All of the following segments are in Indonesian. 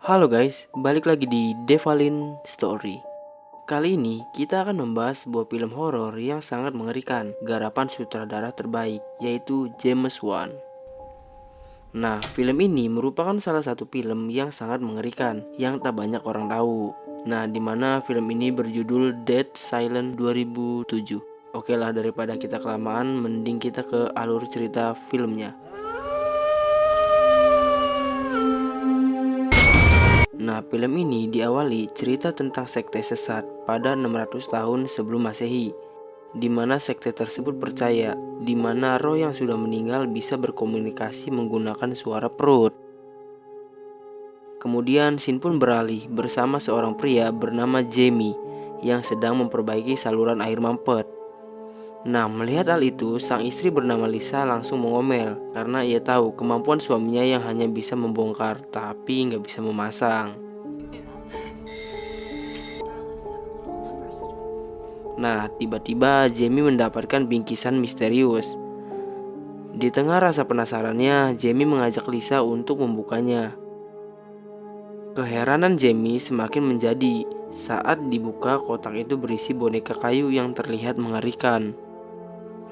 Halo guys, balik lagi di Devalin Story. Kali ini kita akan membahas sebuah film horor yang sangat mengerikan, garapan sutradara terbaik, yaitu James Wan. Nah, film ini merupakan salah satu film yang sangat mengerikan, yang tak banyak orang tahu. Nah, dimana film ini berjudul Dead Silent 2007. Oke lah, daripada kita kelamaan, mending kita ke alur cerita filmnya. Nah, film ini diawali cerita tentang sekte sesat pada 600 tahun sebelum Masehi, di mana sekte tersebut percaya di mana roh yang sudah meninggal bisa berkomunikasi menggunakan suara perut. Kemudian scene pun beralih bersama seorang pria bernama Jamie yang sedang memperbaiki saluran air mampet. Nah, melihat hal itu, sang istri bernama Lisa langsung mengomel karena ia tahu kemampuan suaminya yang hanya bisa membongkar tapi nggak bisa memasang. Nah, tiba-tiba Jamie mendapatkan bingkisan misterius. Di tengah rasa penasarannya, Jamie mengajak Lisa untuk membukanya. Keheranan Jamie semakin menjadi saat dibuka kotak itu berisi boneka kayu yang terlihat mengerikan.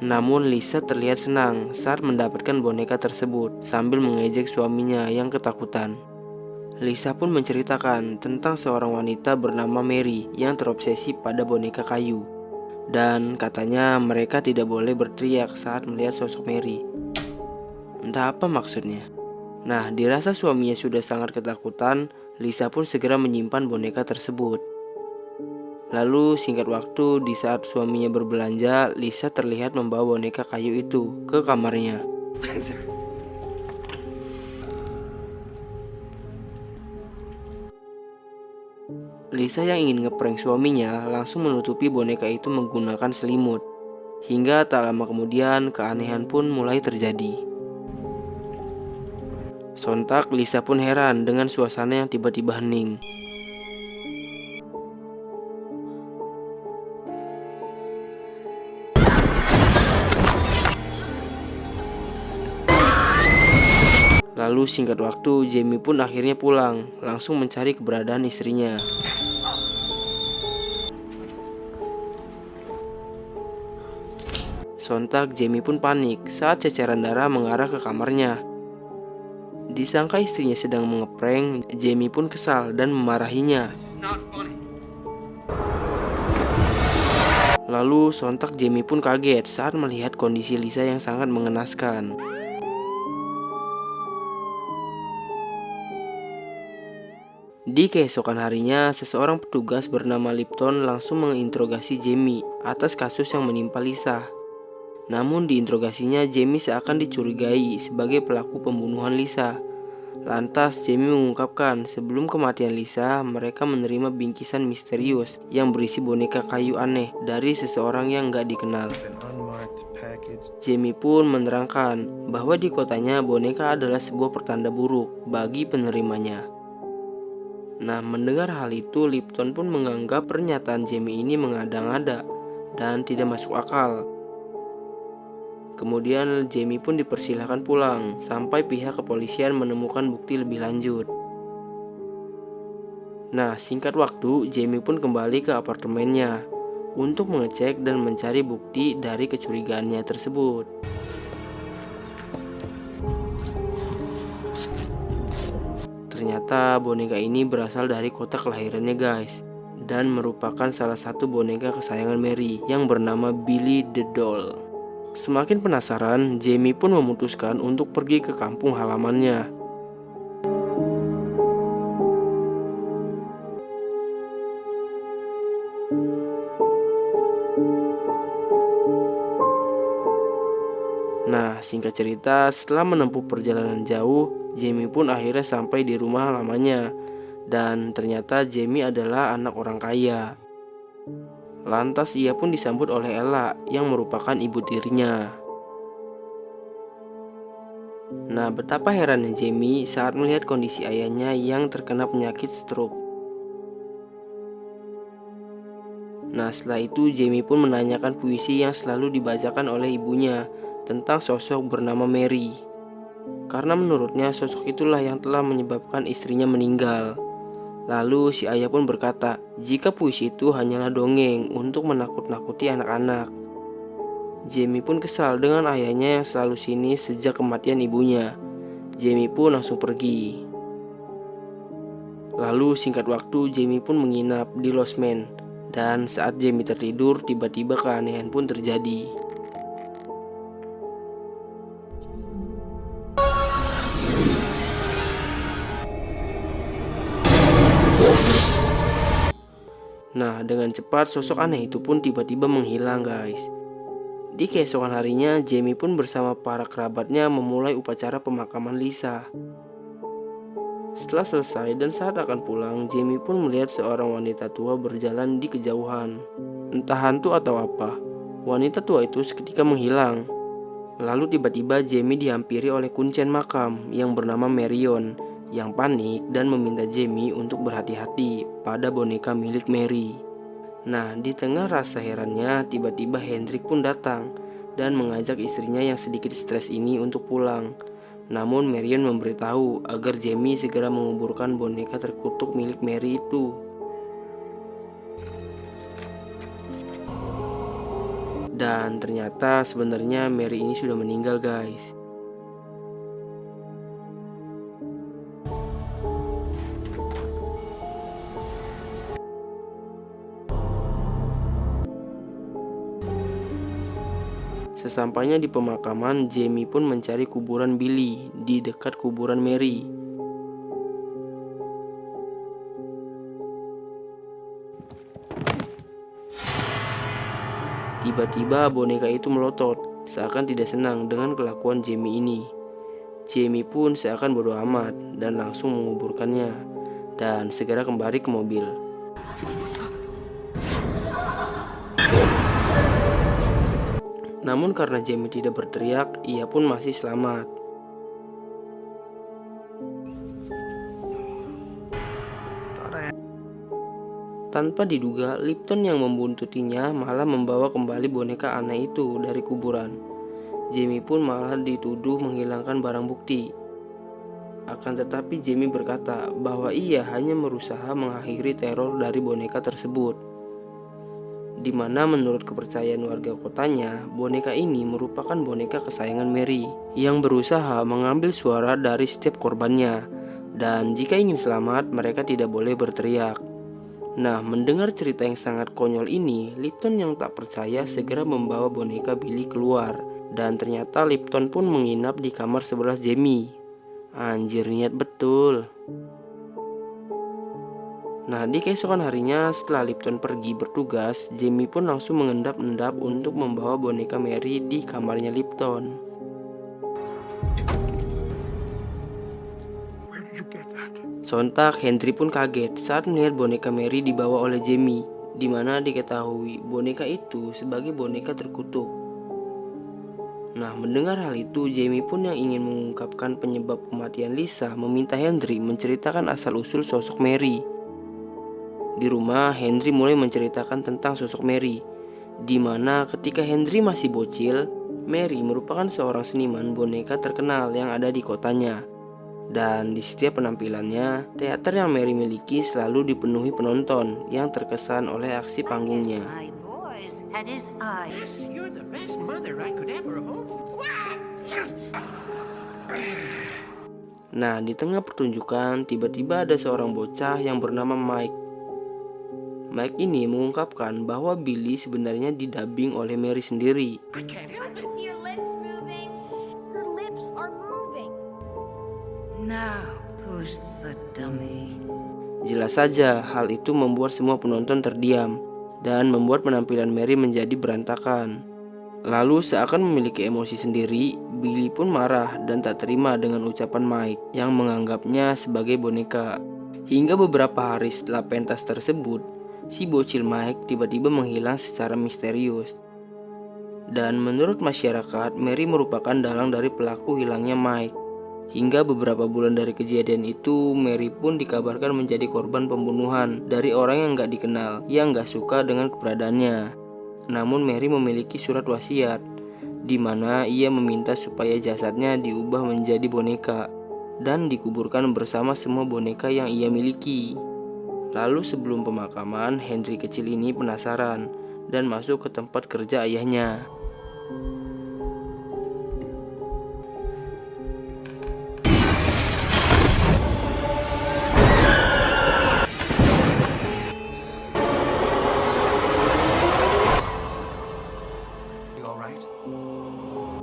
Namun Lisa terlihat senang saat mendapatkan boneka tersebut sambil mengejek suaminya yang ketakutan. Lisa pun menceritakan tentang seorang wanita bernama Mary yang terobsesi pada boneka kayu. Dan katanya mereka tidak boleh berteriak saat melihat sosok Mary. Entah apa maksudnya. Nah, dirasa suaminya sudah sangat ketakutan, Lisa pun segera menyimpan boneka tersebut. Lalu singkat waktu di saat suaminya berbelanja, Lisa terlihat membawa boneka kayu itu ke kamarnya. Lisa yang ingin ngeprank suaminya langsung menutupi boneka itu menggunakan selimut. Hingga tak lama kemudian keanehan pun mulai terjadi. Sontak Lisa pun heran dengan suasana yang tiba-tiba hening. Lalu singkat waktu Jamie pun akhirnya pulang, langsung mencari keberadaan istrinya. Sontak Jamie pun panik saat ceceran darah mengarah ke kamarnya. Disangka istrinya sedang mengeprank, Jamie pun kesal dan memarahinya. Lalu sontak Jamie pun kaget saat melihat kondisi Lisa yang sangat mengenaskan. Di keesokan harinya, seseorang petugas bernama Lipton langsung menginterogasi Jamie atas kasus yang menimpa Lisa. Namun di interogasinya, Jamie seakan dicurigai sebagai pelaku pembunuhan Lisa. Lantas Jamie mengungkapkan sebelum kematian Lisa, mereka menerima bingkisan misterius yang berisi boneka kayu aneh dari seseorang yang gak dikenal. Jamie pun menerangkan bahwa di kotanya boneka adalah sebuah pertanda buruk bagi penerimanya. Nah, mendengar hal itu, Lipton pun menganggap pernyataan Jamie ini mengada-ngada dan tidak masuk akal. Kemudian Jamie pun dipersilahkan pulang sampai pihak kepolisian menemukan bukti lebih lanjut. Nah, singkat waktu, Jamie pun kembali ke apartemennya untuk mengecek dan mencari bukti dari kecurigaannya tersebut. Ternyata boneka ini berasal dari kota kelahirannya guys, dan merupakan salah satu boneka kesayangan Mary yang bernama Billy the Doll. Semakin penasaran, Jamie pun memutuskan untuk pergi ke kampung halamannya. Nah, singkat cerita, setelah menempuh perjalanan jauh, Jamie pun akhirnya sampai di rumah halamannya. Dan ternyata Jamie adalah anak orang kaya. Lantas ia pun disambut oleh Ella yang merupakan ibu tirinya. Nah, betapa herannya Jamie saat melihat kondisi ayahnya yang terkena penyakit stroke. Nah, setelah itu Jamie pun menanyakan puisi yang selalu dibacakan oleh ibunya tentang sosok bernama Mary. karena menurutnya sosok itulah yang telah menyebabkan istrinya meninggal. Lalu si ayah pun berkata, jika puisi itu hanyalah dongeng untuk menakut-nakuti anak-anak. Jamie pun kesal dengan ayahnya yang selalu sinis sejak kematian ibunya. Jamie pun langsung pergi. Lalu singkat waktu Jamie pun menginap di losmen. Dan saat Jamie tertidur, tiba-tiba keanehan pun terjadi. Nah, dengan cepat sosok aneh itu pun tiba-tiba menghilang, guys. Di keesokan harinya, Jamie pun bersama para kerabatnya memulai upacara pemakaman Lisa. Setelah selesai dan saat akan pulang, Jamie pun melihat seorang wanita tua berjalan di kejauhan. Entah hantu atau apa, wanita tua itu seketika menghilang. Lalu tiba-tiba Jamie dihampiri oleh kuncen makam yang bernama Marion, yang panik dan meminta Jamie untuk berhati-hati pada boneka milik Mary. Nah, di tengah rasa herannya, tiba-tiba Hendrik pun datang dan mengajak istrinya yang sedikit stres ini untuk pulang. Namun Marion memberitahu agar Jamie segera menguburkan boneka terkutuk milik Mary itu. Dan ternyata sebenarnya Mary ini sudah meninggal, guys. Sesampainya di pemakaman, Jamie pun mencari kuburan Billy di dekat kuburan Mary. Tiba-tiba boneka itu melotot, seakan tidak senang dengan kelakuan Jamie ini. Jamie pun seakan bodoh amat dan langsung menguburkannya dan segera kembali ke mobil. Namun karena Jamie tidak berteriak, ia pun masih selamat. Tanpa diduga, Lipton yang membuntutinya malah membawa kembali boneka aneh itu dari kuburan. Jamie pun malah dituduh menghilangkan barang bukti. Akan tetapi Jamie berkata bahwa ia hanya berusaha mengakhiri teror dari boneka tersebut. Di mana menurut kepercayaan warga kotanya, boneka ini merupakan boneka kesayangan Mary yang berusaha mengambil suara dari setiap korbannya. Dan jika ingin selamat, mereka tidak boleh berteriak. Nah, mendengar cerita yang sangat konyol ini, Lipton yang tak percaya segera membawa boneka Billy keluar. Dan ternyata Lipton pun menginap di kamar sebelah Jamie. Anjir, niat betul. Nah, di keesokan harinya setelah Lipton pergi bertugas, Jamie pun langsung mengendap-endap untuk membawa boneka Mary di kamarnya Lipton. Sontak Henry pun kaget saat melihat boneka Mary dibawa oleh Jamie, di mana diketahui boneka itu sebagai boneka terkutuk. Nah, mendengar hal itu, Jamie pun yang ingin mengungkapkan penyebab kematian Lisa meminta Henry menceritakan asal-usul sosok Mary. Di rumah, Henry mulai menceritakan tentang sosok Mary, di mana ketika Henry masih bocil, Mary merupakan seorang seniman boneka terkenal yang ada di kotanya. Dan di setiap penampilannya, teater yang Mary miliki selalu dipenuhi penonton yang terkesan oleh aksi panggungnya. Nah, di tengah pertunjukan, tiba-tiba ada seorang bocah yang bernama Mike. Mike ini mengungkapkan bahwa Billy sebenarnya didubbing oleh Mary sendiri. Jelas saja, hal itu membuat semua penonton terdiam dan membuat penampilan Mary menjadi berantakan. Lalu seakan memiliki emosi sendiri, Billy pun marah dan tak terima dengan ucapan Mike yang menganggapnya sebagai boneka. Hingga beberapa hari setelah pentas tersebut, si bocil Mike tiba-tiba menghilang secara misterius. Dan menurut masyarakat, Mary merupakan dalang dari pelaku hilangnya Mike. Hingga beberapa bulan dari kejadian itu, Mary pun dikabarkan menjadi korban pembunuhan dari orang yang gak dikenal, yang gak suka dengan keberadaannya. Namun Mary memiliki surat wasiat, di mana ia meminta supaya jasadnya diubah menjadi boneka dan dikuburkan bersama semua boneka yang ia miliki. Lalu sebelum pemakaman, Henry kecil ini penasaran dan masuk ke tempat kerja ayahnya.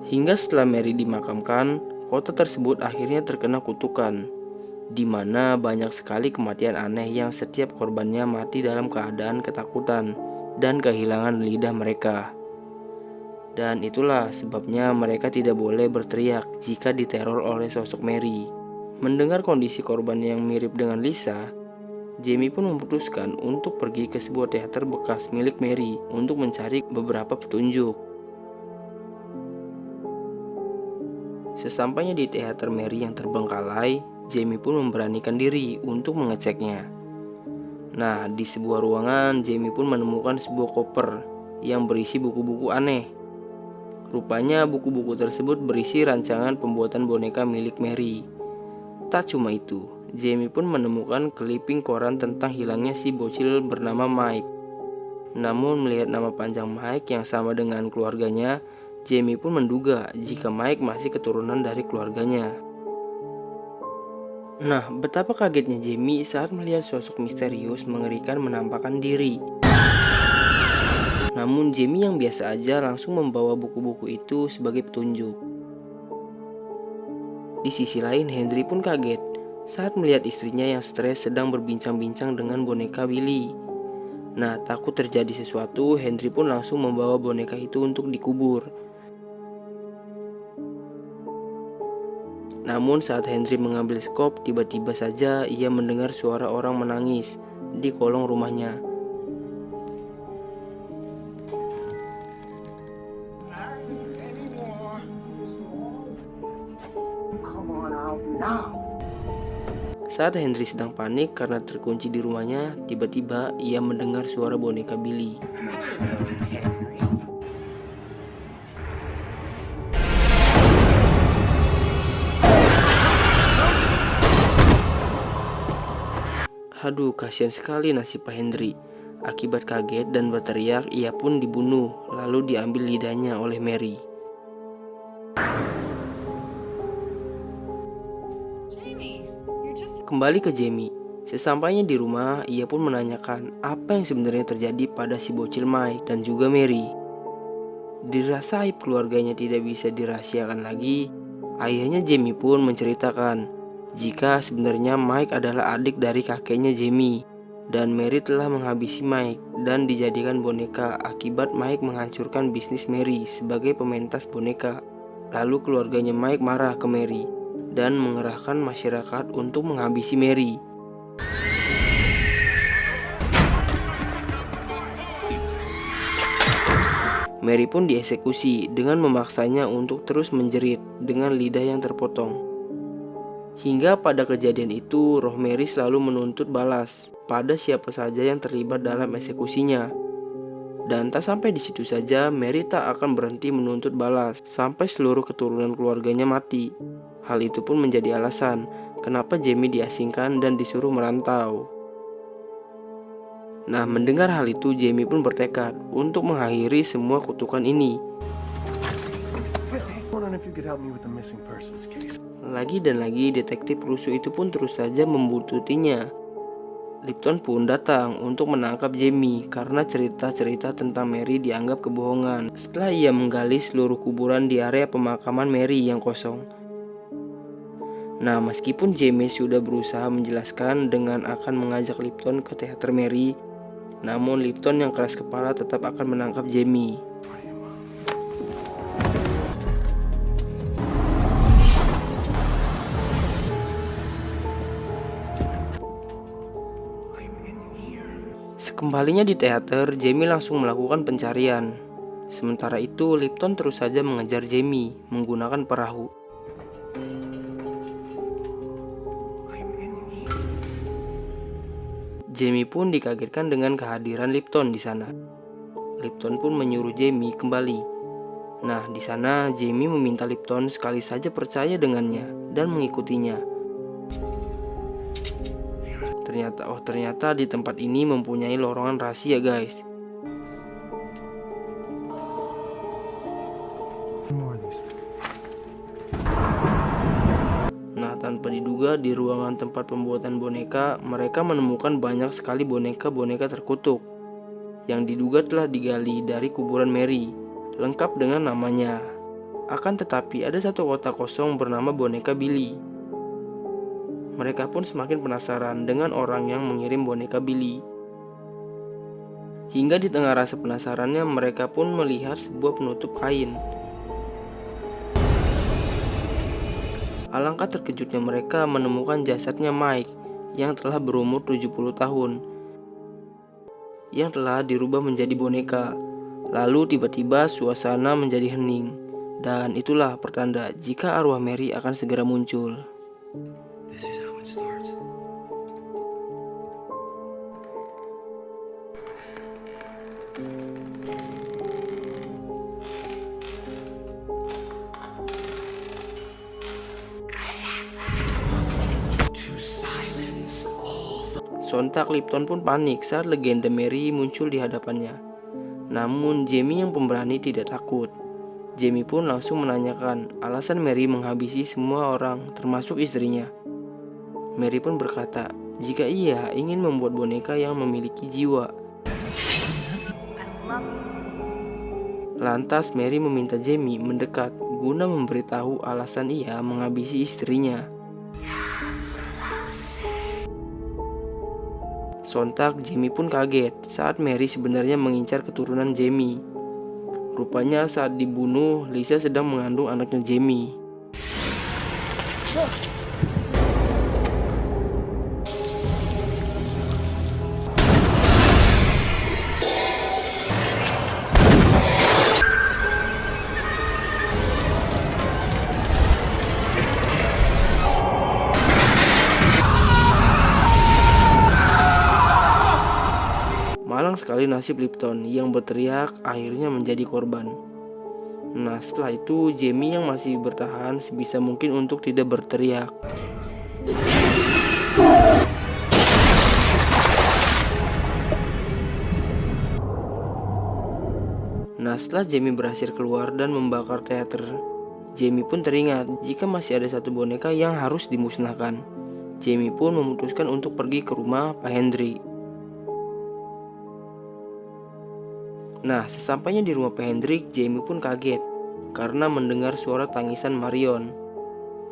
Hingga setelah Mary dimakamkan, kota tersebut akhirnya terkena kutukan, di mana banyak sekali kematian aneh yang setiap korbannya mati dalam keadaan ketakutan dan kehilangan lidah mereka. Dan itulah sebabnya mereka tidak boleh berteriak jika diteror oleh sosok Mary. Mendengar kondisi korban yang mirip dengan Lisa, Jamie pun memutuskan untuk pergi ke sebuah teater bekas milik Mary untuk mencari beberapa petunjuk. Sesampainya di teater Mary yang terbengkalai, Jamie pun memberanikan diri untuk mengeceknya. Nah, di sebuah ruangan, Jamie pun menemukan sebuah koper yang berisi buku-buku aneh. Rupanya buku-buku tersebut berisi rancangan pembuatan boneka milik Mary. Tak cuma itu, Jamie pun menemukan clipping koran tentang hilangnya si bocil bernama Mike. Namun melihat nama panjang Mike yang sama dengan keluarganya, Jamie pun menduga jika Mike masih keturunan dari keluarganya. Nah, betapa kagetnya Jamie saat melihat sosok misterius mengerikan menampakkan diri. Namun Jamie yang biasa aja langsung membawa buku-buku itu sebagai petunjuk. Di sisi lain, Henry pun kaget saat melihat istrinya yang stres sedang berbincang-bincang dengan boneka Billy. Nah, takut terjadi sesuatu, Henry pun langsung membawa boneka itu untuk dikubur. Namun saat Henry mengambil skop, tiba-tiba saja ia mendengar suara orang menangis di kolong rumahnya. Saat Henry sedang panik karena terkunci di rumahnya, tiba-tiba ia mendengar suara boneka Billy. Aduh, kasihan sekali nasib Pak Henry. Akibat kaget dan berteriak, ia pun dibunuh, lalu diambil lidahnya oleh Mary. Kembali ke Jamie. Sesampainya di rumah, ia pun menanyakan apa yang sebenarnya terjadi pada si bocil Mike dan juga Mary. Dirasa aib keluarganya tidak bisa dirahasiakan lagi, ayahnya Jamie pun menceritakan jika sebenarnya Mike adalah adik dari kakeknya Jamie, dan Mary telah menghabisi Mike dan dijadikan boneka akibat Mike menghancurkan bisnis Mary sebagai pementas boneka. Lalu keluarganya Mike marah ke Mary dan mengerahkan masyarakat untuk menghabisi Mary. Mary pun dieksekusi dengan memaksanya untuk terus menjerit dengan lidah yang terpotong. Hingga pada kejadian itu, roh Mary selalu menuntut balas pada siapa saja yang terlibat dalam eksekusinya. Dan tak sampai di situ saja, Mary tak akan berhenti menuntut balas sampai seluruh keturunan keluarganya mati. Hal itu pun menjadi alasan kenapa Jamie diasingkan dan disuruh merantau. Nah, mendengar hal itu, Jamie pun bertekad untuk mengakhiri semua kutukan ini. Lagi dan lagi, detektif rusuh itu pun terus saja membuntutinya. Lipton pun datang untuk menangkap Jamie karena cerita-cerita tentang Mary dianggap kebohongan setelah ia menggali seluruh kuburan di area pemakaman Mary yang kosong. Nah, meskipun Jamie sudah berusaha menjelaskan dengan akan mengajak Lipton ke teater Mary, namun Lipton yang keras kepala tetap akan menangkap Jamie. Sekembalinya di teater, Jamie langsung melakukan pencarian. Sementara itu, Lipton terus saja mengejar Jamie menggunakan perahu. Jamie pun dikagetkan dengan kehadiran Lipton di sana. Lipton pun menyuruh Jamie kembali. Nah, di sana Jamie meminta Lipton sekali saja percaya dengannya dan mengikutinya. Ternyata di tempat ini mempunyai lorongan rahasia, guys. Nah, tanpa diduga di ruangan tempat pembuatan boneka, mereka menemukan banyak sekali boneka-boneka terkutuk yang diduga telah digali dari kuburan Mary, lengkap dengan namanya. Akan tetapi ada satu kotak kosong bernama boneka Billy. Mereka pun semakin penasaran dengan orang yang mengirim boneka Billy. Hingga di tengah rasa penasarannya, mereka pun melihat sebuah penutup kain. Alangkah terkejutnya mereka menemukan jasadnya Mike yang telah berumur 70 tahun, yang telah dirubah menjadi boneka. Lalu tiba-tiba suasana menjadi hening, dan itulah pertanda jika arwah Mary akan segera muncul. This is how it starts. Sontak Lipton pun panik saat legenda Mary muncul di hadapannya. Namun Jamie yang pemberani tidak takut. Jamie pun langsung menanyakan alasan Mary menghabisi semua orang termasuk istrinya. Mary pun berkata jika ia ingin membuat boneka yang memiliki jiwa. Lantas Mary meminta Jamie mendekat guna memberitahu alasan ia menghabisi istrinya. Sontak Jamie pun kaget saat Mary sebenarnya mengincar keturunan Jamie. Rupanya saat dibunuh, Lisa sedang mengandung anaknya Jamie. Malang sekali nasib Lipton yang berteriak akhirnya menjadi korban. Nah, setelah itu Jamie yang masih bertahan sebisa mungkin untuk tidak berteriak. Nah, setelah Jamie berhasil keluar dan membakar teater, Jamie pun teringat jika masih ada satu boneka yang harus dimusnahkan. Jamie pun memutuskan untuk pergi ke rumah Pak Hendrik. Nah, sesampainya di rumah Pak Hendrik, Jamie pun kaget karena mendengar suara tangisan Marion.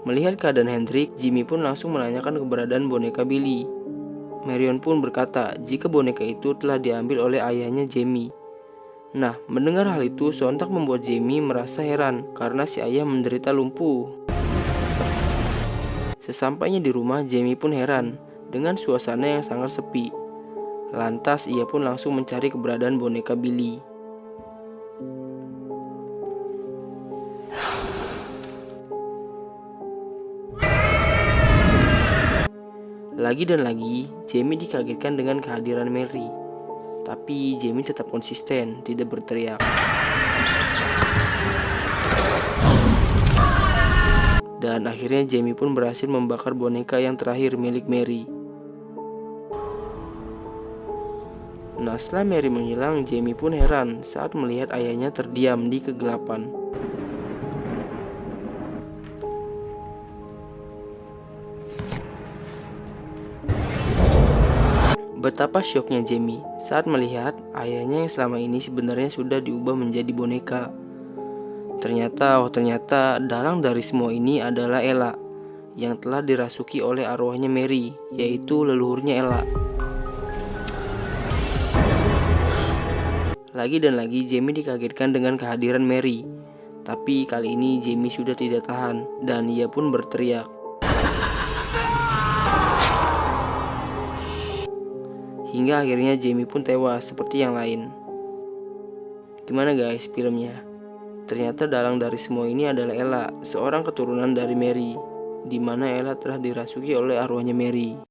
Melihat keadaan Hendrik, Jamie pun langsung menanyakan keberadaan boneka Billy. Marion pun berkata jika boneka itu telah diambil oleh ayahnya Jamie. Nah, mendengar hal itu sontak membuat Jamie merasa heran karena si ayah menderita lumpuh. Sesampainya di rumah, Jamie pun heran dengan suasana yang sangat sepi. Lantas ia pun langsung mencari keberadaan boneka Billy. Lagi dan lagi, Jamie dikagetkan dengan kehadiran Mary. Tapi Jamie tetap konsisten, tidak berteriak. Dan akhirnya Jamie pun berhasil membakar boneka yang terakhir milik Mary. Nah, setelah Mary menghilang, Jamie pun heran saat melihat ayahnya terdiam di kegelapan. Betapa syoknya Jamie saat melihat ayahnya yang selama ini sebenarnya sudah diubah menjadi boneka. Ternyata dalang dari semua ini adalah Ella yang telah dirasuki oleh arwahnya Mary, yaitu leluhurnya Ella. Lagi dan lagi Jamie dikagetkan dengan kehadiran Mary. Tapi kali ini Jamie sudah tidak tahan dan ia pun berteriak. Hingga akhirnya Jamie pun tewas seperti yang lain. Gimana guys filmnya? Ternyata dalang dari semua ini adalah Ella, seorang keturunan dari Mary, di mana Ella telah dirasuki oleh arwahnya Mary.